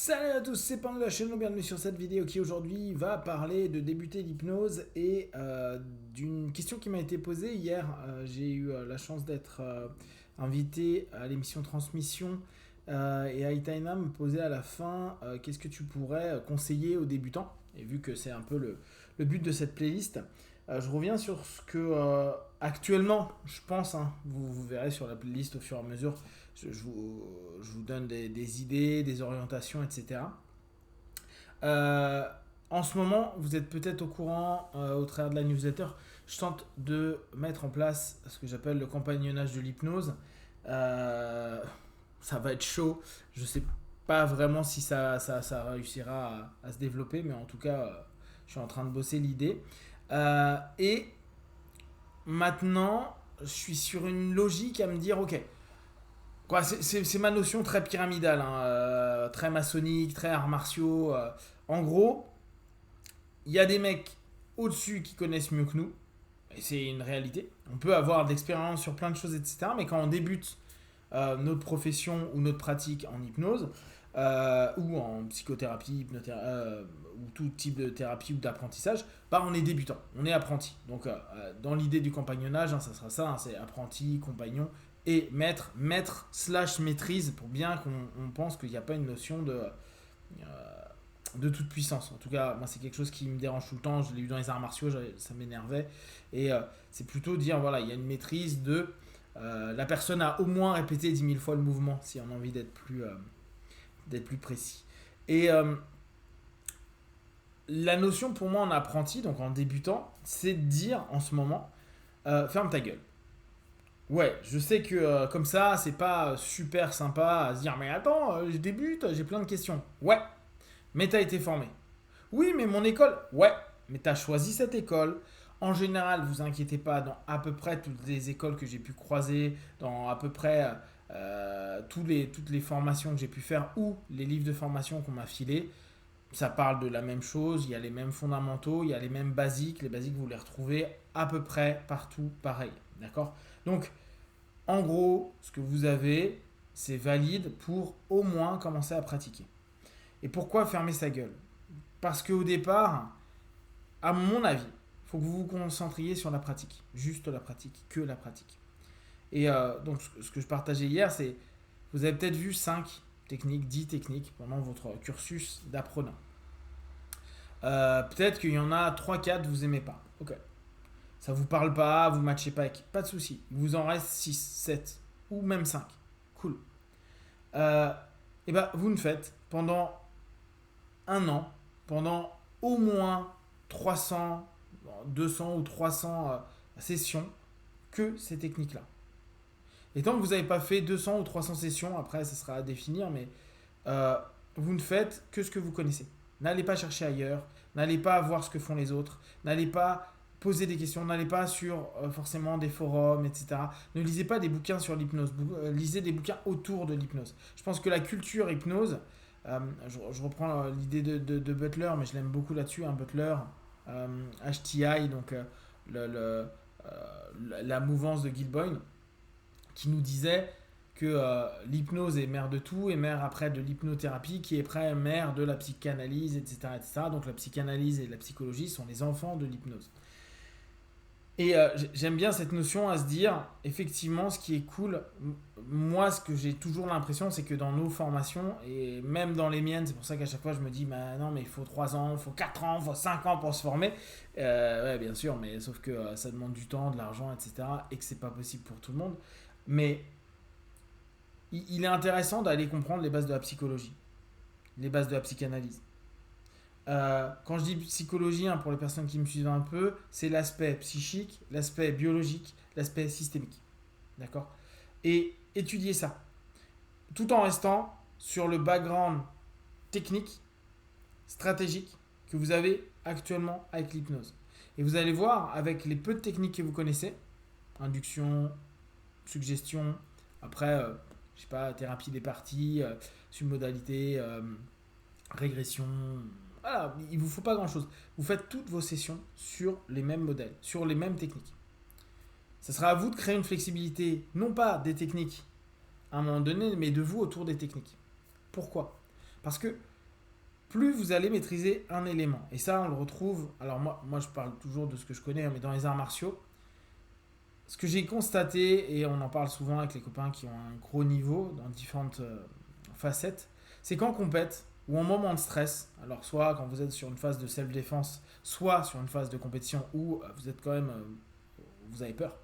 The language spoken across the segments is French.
Salut à tous, c'est Pang de la chaîne, bienvenue sur cette vidéo qui aujourd'hui va parler de débuter l'hypnose et d'une question qui m'a été posée hier. J'ai eu la chance d'être invité à l'émission Transmission et Aïtaïna me posait à la fin qu'est-ce que tu pourrais conseiller aux débutants. Et vu que c'est un peu le but de cette playlist, je reviens sur ce que actuellement je pense, hein, vous verrez sur la playlist au fur et à mesure. Je vous donne des idées, des orientations, etc. Euh, En ce moment, vous êtes peut-être au courant au travers de la newsletter, je tente de mettre en place ce que j'appelle le compagnonnage de l'hypnose. Euh, Ça va être chaud. Je ne sais pas vraiment si ça réussira à se développer, mais en tout cas, je suis en train de bosser l'idée. Et maintenant, je suis sur une logique à me dire, ok, quoi, c'est ma notion très pyramidale, hein, très maçonnique, très arts martiaux. En gros, il y a des mecs au-dessus qui connaissent mieux que nous, et c'est une réalité. On peut avoir de l'expérience sur plein de choses, etc. Mais quand on débute notre profession ou notre pratique en hypnose, ou en psychothérapie, ou tout type de thérapie ou d'apprentissage, bah on est débutant, on est apprenti. Donc dans l'idée du compagnonnage, hein, ça sera ça, hein, c'est apprenti, compagnon et maître, maître slash maîtrise, pour bien qu'on pense qu'il n'y a pas une notion de toute puissance. En tout cas, moi c'est quelque chose qui me dérange tout le temps, je l'ai eu dans les arts martiaux, ça m'énervait. Et c'est plutôt dire, voilà, il y a une maîtrise de... la personne a au moins répété 10 000 fois le mouvement, si on a envie d'être plus précis. Et la notion pour moi en apprenti, donc en débutant, c'est de dire en ce moment, ferme ta gueule. Ouais, je sais que comme ça, c'est pas super sympa à se dire, mais attends, je débute, j'ai plein de questions. Ouais, mais t'as été formé. Oui, mais mon école, ouais, mais t'as choisi cette école. En général, vous inquiétez pas, dans à peu près toutes les écoles que j'ai pu croiser, dans à peu près toutes les formations que j'ai pu faire ou les livres de formation qu'on m'a filés, ça parle de la même chose, il y a les mêmes fondamentaux, il y a les mêmes basiques. Les basiques, vous les retrouvez à peu près partout pareil. D'accord. Donc, en gros, ce que vous avez, c'est valide pour au moins commencer à pratiquer. Et pourquoi fermer sa gueule? Parce qu'au départ, à mon avis, il faut que vous vous concentriez sur la pratique. Juste la pratique, que la pratique. Et donc, ce que je partageais hier, c'est, vous avez peut-être vu 5 techniques, 10 techniques pendant votre cursus d'apprenant. Peut-être qu'il y en a trois quatre vous aimez pas. Ok. Ça vous parle pas, vous matchez pas avec. Pas de souci. Il vous en reste 6 7 ou même 5. Cool. Euh, et ben, vous ne faites pendant un an, pendant au moins 300, 200 ou 300 sessions, que ces techniques-là. Et tant que vous n'avez pas fait 200 ou 300 sessions, après ça sera à définir, mais euh, vous ne faites que ce que vous connaissez. N'allez pas chercher ailleurs, n'allez pas voir ce que font les autres, n'allez pas poser des questions, n'allez pas sur forcément des forums, etc. Ne lisez pas des bouquins sur l'hypnose, lisez des bouquins autour de l'hypnose. Je pense que la culture hypnose, je reprends l'idée de Butler, mais je l'aime beaucoup là-dessus, hein, Butler, HTI, donc la mouvance de Gilboyne, qui nous disait que l'hypnose est mère de tout et mère après de l'hypnothérapie qui est après mère de la psychanalyse, etc., etc. Donc la psychanalyse et la psychologie sont les enfants de l'hypnose. Et j'aime bien cette notion à se dire, effectivement, ce qui est cool, moi, ce que j'ai toujours l'impression, c'est que dans nos formations, et même dans les miennes, c'est pour ça qu'à chaque fois, je me dis, bah non, mais il faut 3 ans, il faut 4 ans, il faut 5 ans pour se former. Ouais, bien sûr, mais sauf que ça demande du temps, de l'argent, etc., et que c'est pas possible pour tout le monde. Mais il est intéressant d'aller comprendre les bases de la psychologie, les bases de la psychanalyse. Quand je dis psychologie, hein, pour les personnes qui me suivent un peu, c'est l'aspect psychique, l'aspect biologique, l'aspect systémique. D'accord. Et étudier ça, tout en restant sur le background technique, stratégique que vous avez actuellement avec l'hypnose. Et vous allez voir, avec les peu de techniques que vous connaissez, induction, suggestion, après, je sais pas, thérapie des parties, submodalité, régression. Voilà, il ne vous faut pas grand chose. Vous faites toutes vos sessions sur les mêmes modèles, sur les mêmes techniques. Ça sera à vous de créer une flexibilité, non pas des techniques à un moment donné, mais de vous autour des techniques. Pourquoi? Parce que plus vous allez maîtriser un élément. Et ça, on le retrouve. Alors, moi je parle toujours de ce que je connais, mais dans les arts martiaux, ce que j'ai constaté, et on en parle souvent avec les copains qui ont un gros niveau dans différentes facettes, c'est qu'en compète ou en moment de stress, alors soit quand vous êtes sur une phase de self-défense, soit sur une phase de compétition où vous êtes quand même, vous avez peur,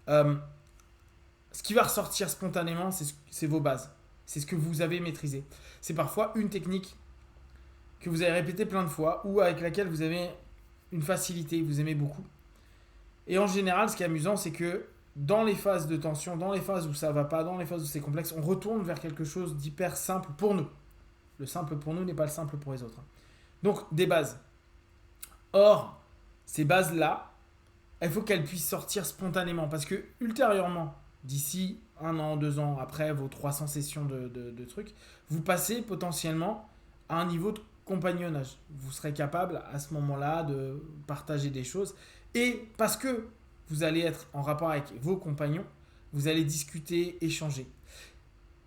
euh, ce qui va ressortir spontanément, c'est vos bases. C'est ce que vous avez maîtrisé. C'est parfois une technique que vous avez répétée plein de fois ou avec laquelle vous avez une facilité, vous aimez beaucoup. Et en général, ce qui est amusant, c'est que dans les phases de tension, dans les phases où ça va pas, dans les phases où c'est complexe, on retourne vers quelque chose d'hyper simple pour nous. Le simple pour nous n'est pas le simple pour les autres. Donc, des bases. Or, ces bases-là, il faut qu'elles puissent sortir spontanément. Parce que, ultérieurement, d'ici 1 an, 2 ans, après vos 300 sessions de trucs, vous passez potentiellement à un niveau de compagnonnage. Vous serez capable à ce moment-là de partager des choses. Et parce que vous allez être en rapport avec vos compagnons, vous allez discuter, échanger.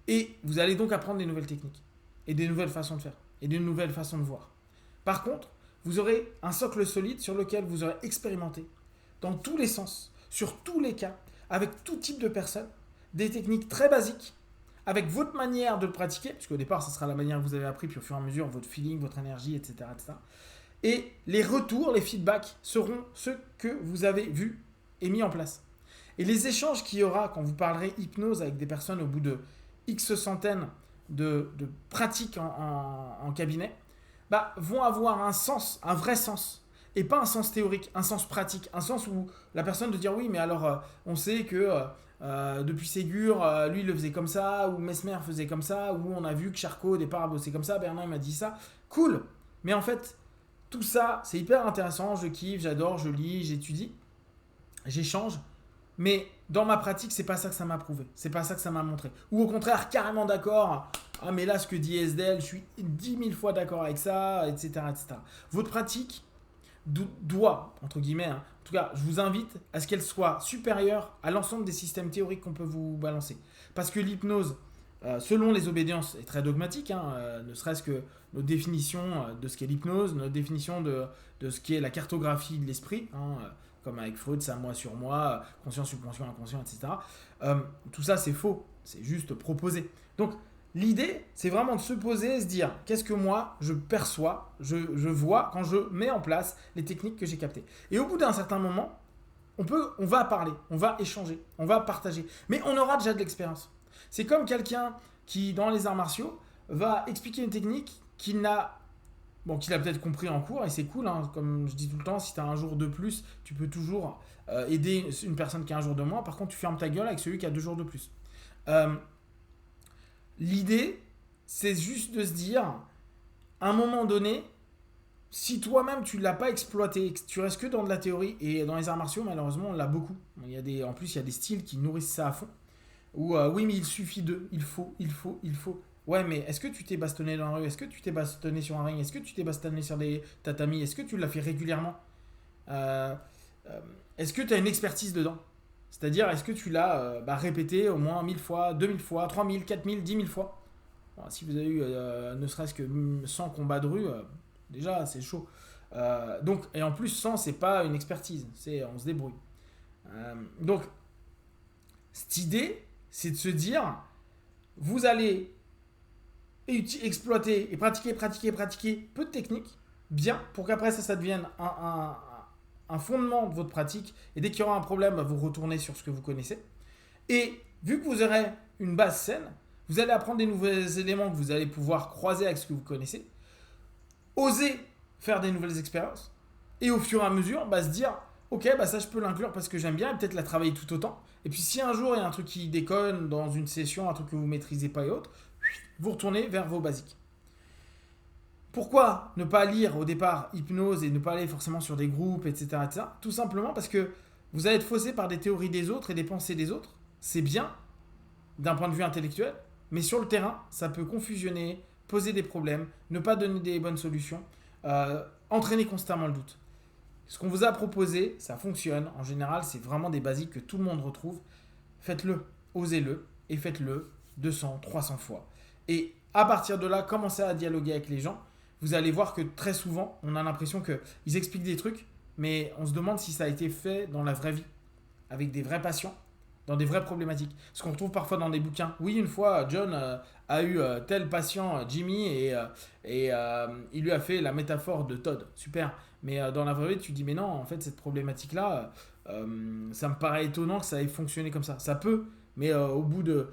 Et vous allez donc apprendre des nouvelles techniques, et des nouvelles façons de faire, et des nouvelles façons de voir. Par contre, vous aurez un socle solide sur lequel vous aurez expérimenté, dans tous les sens, sur tous les cas, avec tout type de personnes, des techniques très basiques, avec votre manière de le pratiquer, puisqu'au départ, ce sera la manière que vous avez appris, puis au fur et à mesure, votre feeling, votre énergie, etc. etc. Et les retours, les feedbacks seront ceux que vous avez vus et mis en place. Et les échanges qu'il y aura quand vous parlerez hypnose avec des personnes au bout de X centaines de pratiques en cabinet, vont avoir un sens, un vrai sens. Et pas un sens théorique, un sens pratique. Un sens où la personne de dire oui, mais alors on sait que depuis Ségur, lui il le faisait comme ça, ou Mesmer faisait comme ça, ou on a vu que Charcot au départ bossait comme ça, Bernard il m'a dit ça. Cool. Mais en fait, tout ça, c'est hyper intéressant, je kiffe, j'adore, je lis, j'étudie, j'échange. Mais dans ma pratique, c'est pas ça que ça m'a prouvé. C'est pas ça que ça m'a montré. Ou au contraire, carrément d'accord. Ah, mais là, ce que dit SDL, je suis 10 000 fois d'accord avec ça, etc. etc. Votre pratique doit, entre guillemets, en tout cas, je vous invite à ce qu'elle soit supérieure à l'ensemble des systèmes théoriques qu'on peut vous balancer. Parce que l'hypnose, selon les obédiences, est très dogmatique, ne serait-ce que nos définitions de ce qu'est l'hypnose, notre définition de ce qu'est la cartographie de l'esprit, comme avec Freud, ça moi sur moi, conscient, subconscient, inconscient, etc. Tout ça, c'est faux, c'est juste proposé. Donc, l'idée, c'est vraiment de se poser et se dire qu'est-ce que moi, je perçois, je vois quand je mets en place les techniques que j'ai captées. Et au bout d'un certain moment, on va parler, on va échanger, on va partager. Mais on aura déjà de l'expérience. C'est comme quelqu'un qui, dans les arts martiaux, va expliquer une technique qu'il a peut-être compris en cours, et c'est cool, comme je dis tout le temps, si tu as un jour de plus, tu peux toujours aider une personne qui a un jour de moins. Par contre, tu fermes ta gueule avec celui qui a 2 jours de plus. L'idée, c'est juste de se dire, à un moment donné, si toi-même tu ne l'as pas exploité, que tu restes que dans de la théorie, et dans les arts martiaux, malheureusement, on l'a beaucoup. En plus, il y a des styles qui nourrissent ça à fond. Ou oui, mais il suffit de, il faut. Ouais, mais est-ce que tu t'es bastonné dans la rue? Est-ce que tu t'es bastonné sur un ring? Est-ce que tu t'es bastonné sur des tatamis? Est-ce que tu l'as fait régulièrement? Est-ce que tu as une expertise dedans? C'est-à-dire, est-ce que tu l'as répété au moins 1000 fois, 2000 fois, 3000, 4000, 10 000 fois? Alors, si vous avez eu ne serait-ce que 100 combats de rue, déjà, c'est chaud. Donc, et en plus, 100, c'est pas une expertise, on se débrouille. Donc, cette idée, c'est de se dire, vous allez exploiter et pratiquer peu de techniques, bien, pour qu'après ça devienne un fondement de votre pratique, et dès qu'il y aura un problème, vous retournez sur ce que vous connaissez. Et vu que vous aurez une base saine, vous allez apprendre des nouveaux éléments que vous allez pouvoir croiser avec ce que vous connaissez, oser faire des nouvelles expériences, et au fur et à mesure, se dire, ok, ça je peux l'inclure parce que j'aime bien, et peut-être la travailler tout autant. Et puis si un jour il y a un truc qui déconne dans une session, un truc que vous maîtrisez pas et autres, vous retournez vers vos basiques. Pourquoi ne pas lire au départ hypnose et ne pas aller forcément sur des groupes, etc. Tout simplement parce que vous allez être faussé par des théories des autres et des pensées des autres. C'est bien d'un point de vue intellectuel, mais sur le terrain, ça peut confusionner, poser des problèmes, ne pas donner des bonnes solutions, entraîner constamment le doute. Ce qu'on vous a proposé, ça fonctionne. En général, c'est vraiment des basiques que tout le monde retrouve. Faites-le, osez-le, et faites-le 200, 300 fois. Et à partir de là, commencez à dialoguer avec les gens. vous allez voir que très souvent, on a l'impression qu'ils expliquent des trucs, mais on se demande si ça a été fait dans la vraie vie, avec des vrais patients, dans des vraies problématiques. Ce qu'on retrouve parfois dans des bouquins. Oui, une fois, John a eu tel patient, Jimmy, et il lui a fait la métaphore de Todd. Super. Mais dans la vraie vie, tu dis, mais non, en fait, cette problématique-là, ça me paraît étonnant que ça ait fonctionné comme ça. Ça peut, mais au bout de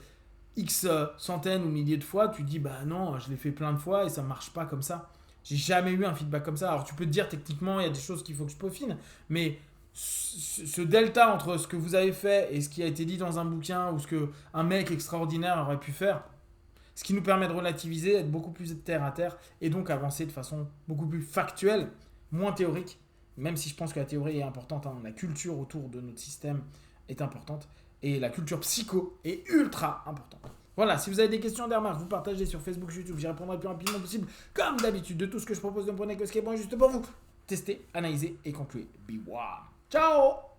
X centaines ou milliers de fois, tu dis, bah non, je l'ai fait plein de fois et ça marche pas comme ça. J'ai jamais eu un feedback comme ça. Alors tu peux te dire, techniquement, il y a des choses qu'il faut que je peaufine, mais ce delta entre ce que vous avez fait et ce qui a été dit dans un bouquin ou ce qu'un mec extraordinaire aurait pu faire, ce qui nous permet de relativiser, être beaucoup plus terre à terre et donc avancer de façon beaucoup plus factuelle, moins théorique, même si je pense que la théorie est importante, hein. La culture autour de notre système est importante et la culture psycho est ultra importante. Voilà, si vous avez des questions, des remarques, vous partagez sur Facebook, YouTube, j'y répondrai le plus rapidement possible. Comme d'habitude, de tout ce que je propose, ne prenez que ce qui est bon juste pour vous. Testez, analysez et concluez. Be one. Ciao!